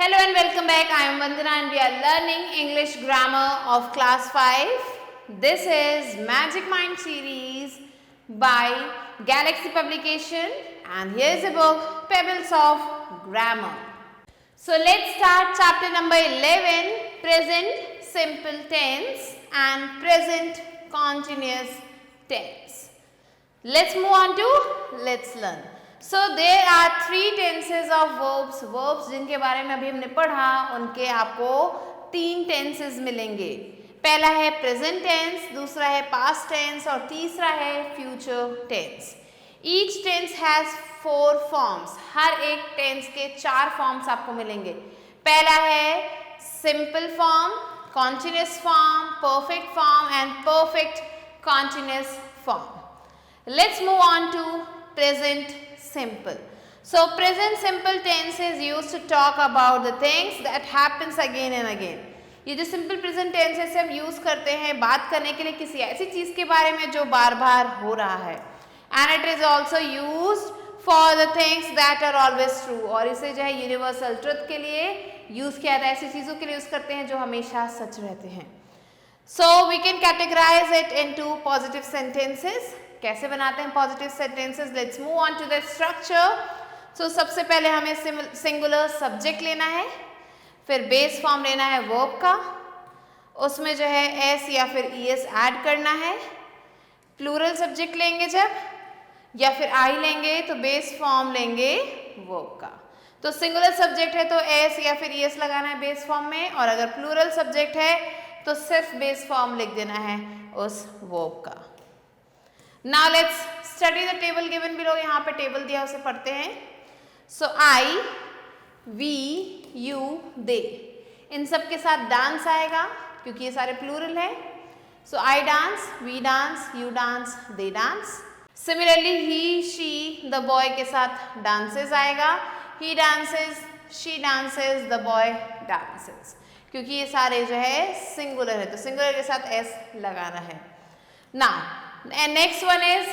Hello and welcome back. I am Vandana and we are learning English grammar of class 5. This is Magic Mind series by Galaxy Publication and here is a book Pebbles of Grammar. So let's start chapter number 11, present simple tense and present continuous tense. Let's move on to let's learn. So there are three tenses of verbs. Verbs जिनके बारे में अभी हमने पढ़ा उनके आपको तीन tenses मिलेंगे. पहला है present tense, दूसरा है past tense और तीसरा है future tense. Each tense has 4 forms. हर एक tense के 4 forms आपको मिलेंगे. पहला है simple form, continuous form, perfect form and perfect continuous form. Let's move on to present simple. So present simple tense is used to talk about the things that happens again and again. ये जो simple present tense है इसे हम use करते हैं बात करने के लिए किसी ऐसी चीज के बारे में जो बार बार हो रहा है. And it is also used for the things that are always true. और इसे जो है universal truth के लिए यूज किया जाता है, ऐसी चीजों के लिए यूज करते हैं जो हमेशा सच रहते हैं. So we can categorize it into positive sentences. कैसे बनाते हैं positive sentences? Let's move on to the structure. So सबसे पहले हमें सिंगुलर सब्जेक्ट लेना है, फिर बेस फॉर्म लेना है वर्ब का, उसमें जो है एस या फिर ईएस ऐड करना है. प्लूरल सब्जेक्ट लेंगे जब या फिर आई लेंगे तो बेस फॉर्म लेंगे वर्ब का. तो सिंगुलर सब्जेक्ट है तो एस या फिर ईएस लगाना है बेस फॉर्म में, और अगर प्लूरल सब्जेक्ट है तो सिर्फ बेस फॉर्म लिख देना है उस वर्ब का. Now let's study the table given below. यहाँ पे टेबल दिया उसे पढ़ते हैं. So I, we, you, they. इन सब के साथ डांस आएगा क्योंकि ये सारे प्लूरल है. So I dance, we dance, you dance, they dance. Similarly he, she, the boy के साथ dances आएगा. He dances, she dances, the boy dances. क्योंकि ये सारे जो है सिंगुलर है तो सिंगुलर के साथ s लगाना है. Now and next one is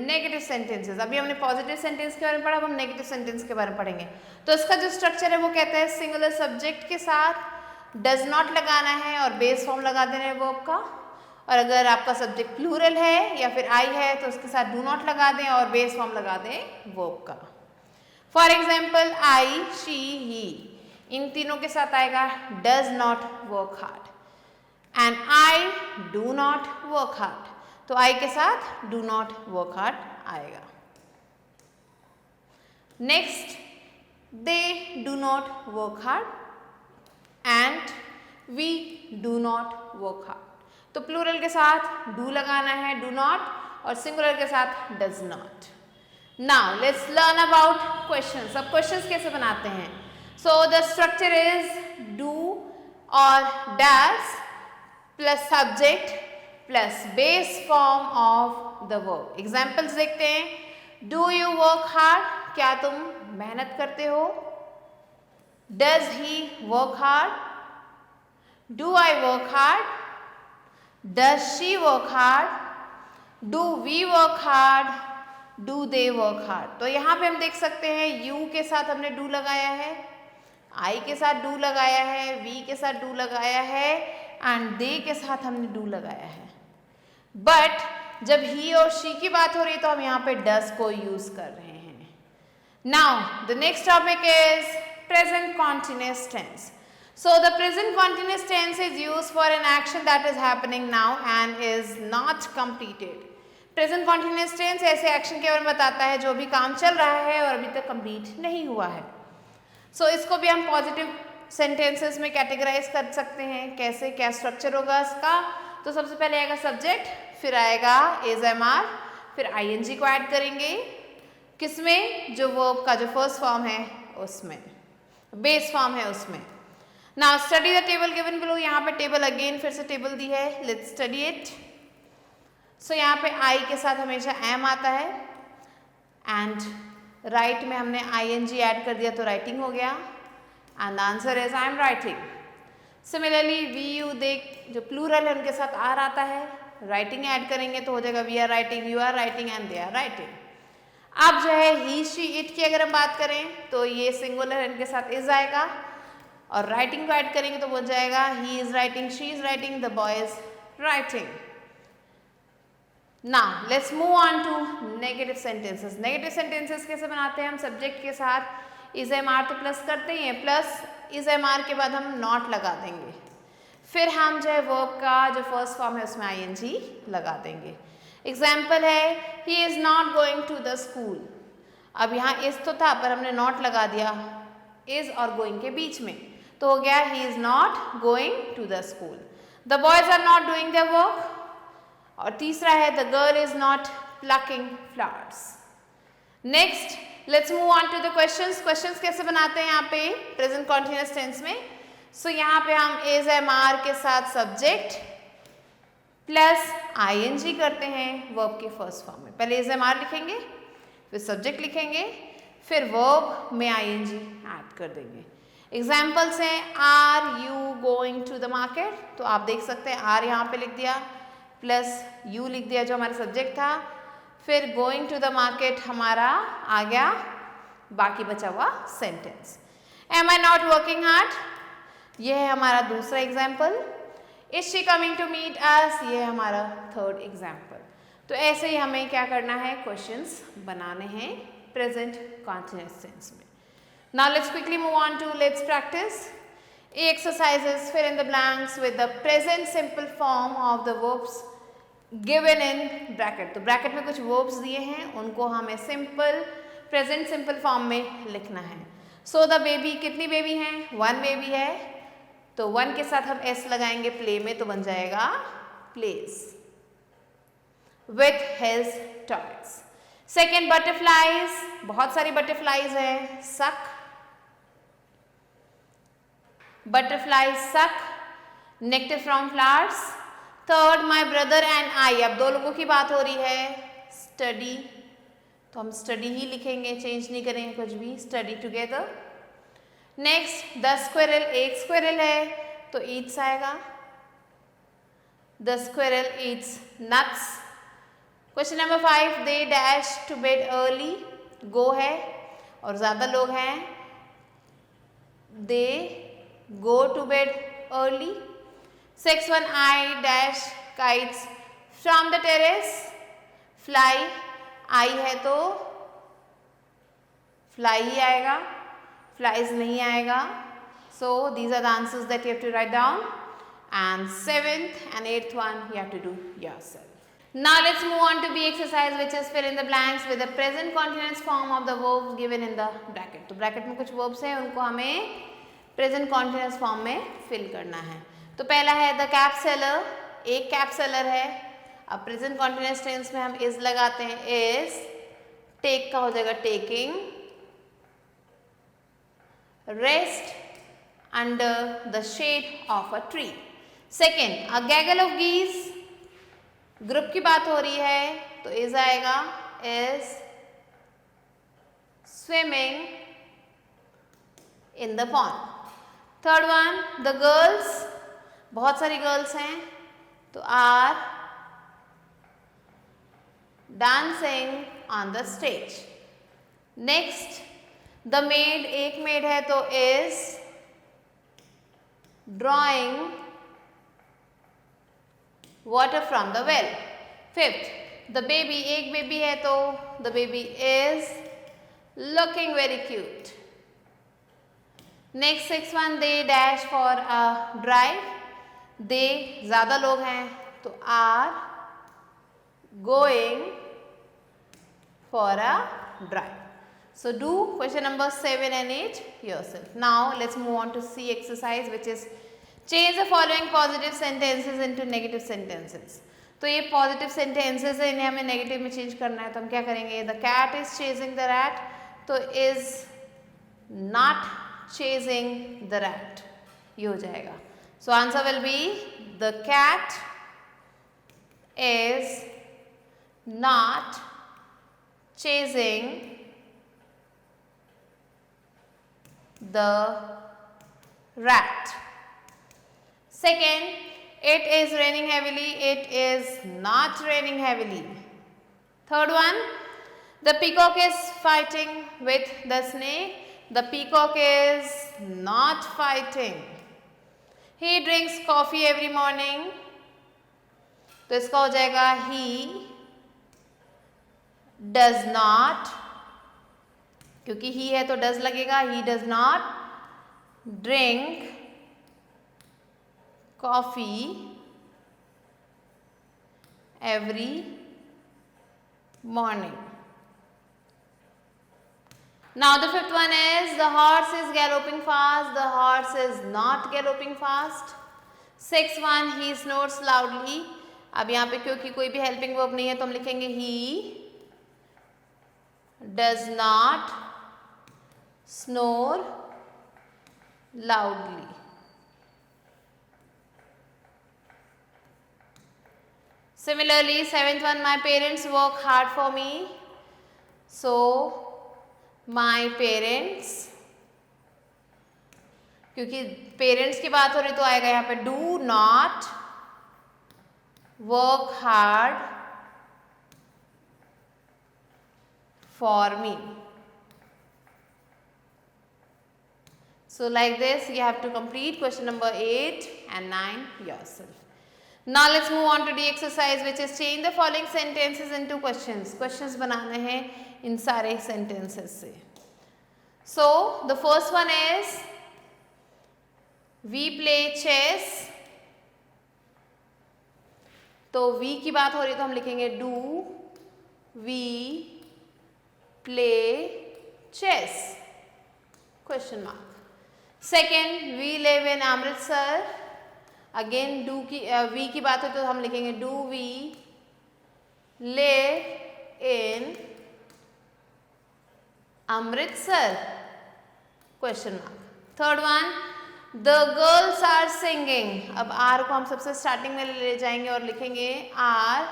negative sentences. अभी हमने पॉजिटिव सेंटेंस के बारे में पढ़ा, अब हम नेगेटिव सेंटेंस के बारे में पढ़ेंगे. तो इसका जो स्ट्रक्चर है वो कहता है सिंगुलर सब्जेक्ट के साथ डज नॉट लगाना है और बेस फॉर्म लगा देना है वर्ब का, और अगर आपका सब्जेक्ट प्लूरल है या फिर आई है तो उसके साथ डू नॉट लगा दें और बेस फॉर्म लगा दें वर्ब का. For example I, she, he, इन तीनों के साथ आएगा does not work hard and I do not work hard. तो आई के साथ डू नॉट वर्क हार्ड आएगा. Next they do not work hard and we do not work hard. तो प्लूरल के साथ डू लगाना है डू नॉट और सिंगुलर के साथ does not. Now let's learn about questions. अब क्वेश्चंस कैसे बनाते हैं? So the structure is do और dash plus subject plus base form of the verb. Examples देखते हैं. डू यू वर्क हार्ड, क्या तुम मेहनत करते हो? Does he work hard? Do I work hard? Does she work hard? Do we work hard? Do they work hard? तो यहाँ पे हम देख सकते हैं यू के साथ हमने डू लगाया है, आई के साथ डू लगाया है, वी के साथ डू लगाया है एंड दे के साथ हमने डू लगाया है. बट जब ही और शी की बात हो रही है तो हम यहाँ पे डज को यूज कर रहे हैं. Now the next topic is present continuous tense. So the present continuous tense is used for an action that is happening now and is not completed. Present continuous tense ऐसे action के बारे में बताता है जो अभी काम चल रहा है और अभी तक कंप्लीट नहीं हुआ है. सो इसको भी हम पॉजिटिव सेंटेंसेस में कैटेगराइज कर सकते हैं. कैसे, क्या स्ट्रक्चर होगा इसका? तो सबसे पहले आएगा सब्जेक्ट, फिर आएगा एज एम आर, फिर आईएनजी को ऐड करेंगे. किसमें? जो वर्ब का जो फर्स्ट फॉर्म है उसमें, बेस फॉर्म है उसमें. Now study the table given below. यहाँ पे टेबल अगेन फिर से टेबल दी है, लेट्स स्टडी इट. सो यहाँ पे आई के साथ हमेशा एम आता है एंड राइट में हमने आईएनजी ऐड कर दिया तो राइटिंग हो गया and the answer is I am writing. Similarly we, you, they जो प्लूरल है उनके साथ आर आता है, राइटिंग ऐड करेंगे तो हो जाएगा we are writing, you are writing and they are writing. अब जो है ही, शी, इट की अगर हम बात करें तो ये सिंगुलर है, इनके साथ इज आएगा. और राइटिंग को ऐड करेंगे तो बन जाएगा he is writing, she is writing, the boy is writing. Now let's move on to negative sentences. Negative sentences कैसे बनाते हैं हम? सब्जेक्ट के साथ इज एम आर तो प्लस करते ही हैं, प्लस इज एम आर के बाद हम नॉट लगा देंगे, फिर हम जो है वर्ब का जो फर्स्ट फॉर्म है उसमें आईएनजी लगा देंगे. एग्जाम्पल है he is not going to the school. अब यहाँ इज तो था पर हमने नॉट लगा दिया इज और गोइंग के बीच में, तो हो गया he is not going to the school. The boys are not doing their work. और तीसरा है the girl is not plucking flowers. Next let's move on to the questions. Questions कैसे बनाते हैं यहाँ पे प्रेजेंट कॉन्टिन्यूअस टेंस में? सो यहाँ पे हम इज एम आर के साथ सब्जेक्ट प्लस आईएनजी करते हैं वर्ब के फर्स्ट फॉर्म में. पहले इज एम आर लिखेंगे, फिर सब्जेक्ट लिखेंगे, फिर वर्ब में आईएनजी ऐड कर देंगे. एग्जाम्पल्स हैं are you going to the market. तो आप देख सकते हैं आर यहाँ पे लिख दिया प्लस यू लिख दिया जो हमारा सब्जेक्ट था, फिर गोइंग टू द मार्केट हमारा आ गया बाकी बचा हुआ sentence. Am I not working hard, ये है हमारा दूसरा example. Is she coming to meet us, ये है हमारा थर्ड एग्जाम्पल. तो ऐसे ही हमें क्या करना है, क्वेश्चंस बनाने हैं प्रेजेंट कॉन्टिन्यूअस टेंस में. Now let's quickly move on to let's practice. Exercises fill in the blanks with the present simple form of the verbs given in bracket. तो ब्रैकेट में कुछ वर्ब्स दिए हैं, उनको हमें सिंपल प्रेजेंट सिंपल फॉर्म में लिखना है. सो द बेबी, कितनी बेबी हैं? वन बेबी है, तो वन के साथ हम एस लगाएंगे प्ले में, तो बन जाएगा place with his toys. Second butterflies, बहुत सारी बटरफ्लाईज है. सक, बटरफ्लाई सक nectar from flowers. Third my brother and I, अब दो लोगों की बात हो रही है. स्टडी, तो हम स्टडी ही लिखेंगे, चेंज नहीं करेंगे कुछ भी. Study together. Next the squirrel, एक स्क्विरल है तो ईट्स आएगा. The squirrel eats nuts. Question number 5 they dash to bed early, go है और ज़्यादा लोग हैं, they go to bed early. 6 1 I dash kites from the terrace, fly, I है तो फ्लाई ही आएगा, फ्लाइज नहीं आएगा. So these are the answers that you have to write down. And 7th and 8th one you have to do yourself. Now let's move on to B exercise, which is fill in the blanks with the present continuous form of the verbs given in the bracket. तो bracket में कुछ verbs हैं, उनको हमें present continuous form में fill करना है. तो पहला है द कैप सेलर, एक कैप सेलर है. अब प्रेजेंट कॉन्टिन्यूअस टेंस में हम इज लगाते हैं, इज. टेक का हो जाएगा taking. Rest under the shade of a tree. Second a gaggle of geese, group की बात हो रही है तो इज आएगा, is swimming in the pond. Third one the girls, बहुत सारी गर्ल्स हैं तो are dancing on the stage. Next the maid, एक मेड है तो is drawing water from the well. Fifth the baby, एक बेबी है तो the baby is looking very cute. Next 6 1 they dash for a drive, they ज़्यादा लोग हैं तो are going for a drive. So do question number 7 and 8 yourself. Now let's move on to C exercise, which is change the following positive sentences into negative sentences. तो ये positive sentences है, इन्हें हमें negative में change करना है. तो हम क्या करेंगे, the cat is chasing the rat, तो is not chasing the rat, ये हो जाएगा. So answer will be the cat is not chasing the rat. Second, it is raining heavily, it is not raining heavily. Third one, the peacock is fighting with the snake, The peacock is not fighting. He drinks coffee every morning. तो इसका हो जाएगा he does not, क्योंकि he है तो does लगेगा. He does not drink coffee every morning. Now the fifth one is the horse is galloping fast. The horse is not galloping fast. Sixth one, he snores loudly. अब यहाँ पे क्योंकि कोई भी हेल्पिंग वर्ब नहीं है तो हम लिखेंगे he does not snore loudly. Similarly, seventh one, my parents work hard for me. So my parents, क्योंकि पेरेंट्स की बात हो रही तो आएगा यहाँ पे do not work hard for me. So like this you have to complete question number 8 and 9 yourself. Now let's move on to the exercise which is change the following sentences into questions. Questions बनाने हैं इन सारे sentences से. So the first one is we play chess. तो we की बात हो रही है तो हम लिखेंगे do we play chess? Question mark. Second, we live in Amritsar. Again do की we की बात हो तो हम लिखेंगे do we live in Amritsar? Question mark. Third one, the girls are singing. अब R को हम सबसे स्टार्टिंग में ले जाएंगे और लिखेंगे are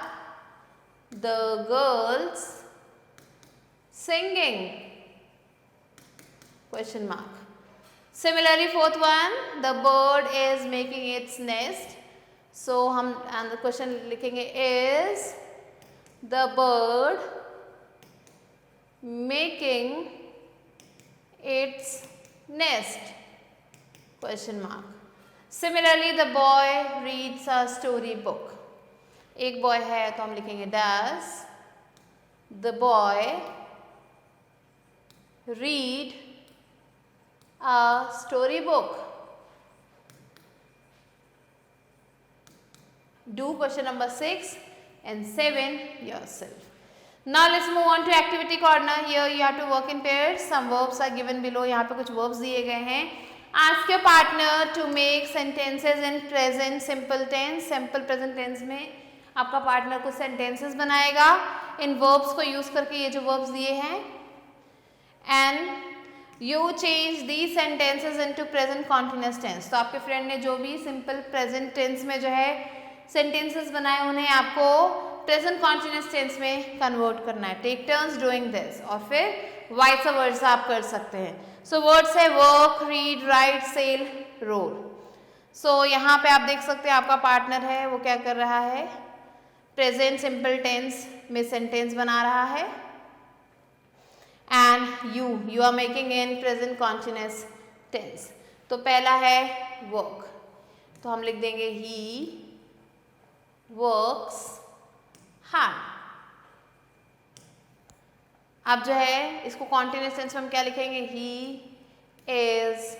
the girls singing? Question mark. Similarly, fourth one, the bird is making its nest. So हम and the question लिखेंगे is the bird making its nest? Question mark. Similarly, the boy reads a story book. एक boy है तो हम लिखेंगे does the boy read a story book? Do question number 6 and 7 yourself. Now let's move on to activity corner. Here you have to work in pairs. Some verbs are given below. यहाँ पे कुछ verbs दिए गए हैं. Ask your partner to make sentences in present simple tense. Simple present tense में आपका partner कुछ sentences बनाएगा इन verbs को यूज करके, ये जो verbs दिए हैं. And you change these sentences into present continuous tense. तो आपके फ्रेंड ने जो भी simple present tense में जो है sentences बनाए उन्हें आपको प्रेजेंट कॉन्टिन्यूस टेंस में कन्वर्ट करना है. टेक टर्न्स डूइंग दिस और फिर वाइस वर्ड्स आप कर सकते हैं. सो वर्ड्स है work, read, write, sell, roll. So यहाँ पे आप देख सकते हैं आपका पार्टनर है वो क्या कर रहा है, प्रेजेंट सिंपल टेंस में सेंटेंस बना रहा है. And you are making in present continuous tense. तो पहला है वर्क, तो हम लिख देंगे ही वर्क्स हार्ड. अब जो है इसको कॉन्टिन्यूस टेंस में हम क्या लिखेंगे, he is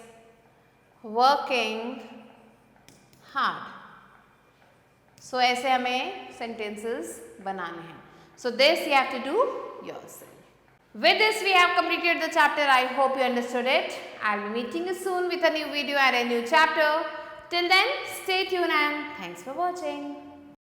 working hard. So ऐसे हमें सेंटेंसेस बनाने हैं. So this you have to do yourself. With this we have completed the chapter. I hope you understood it. I'll be meeting you soon with a new video and a new chapter. Till then, stay tuned and thanks for watching.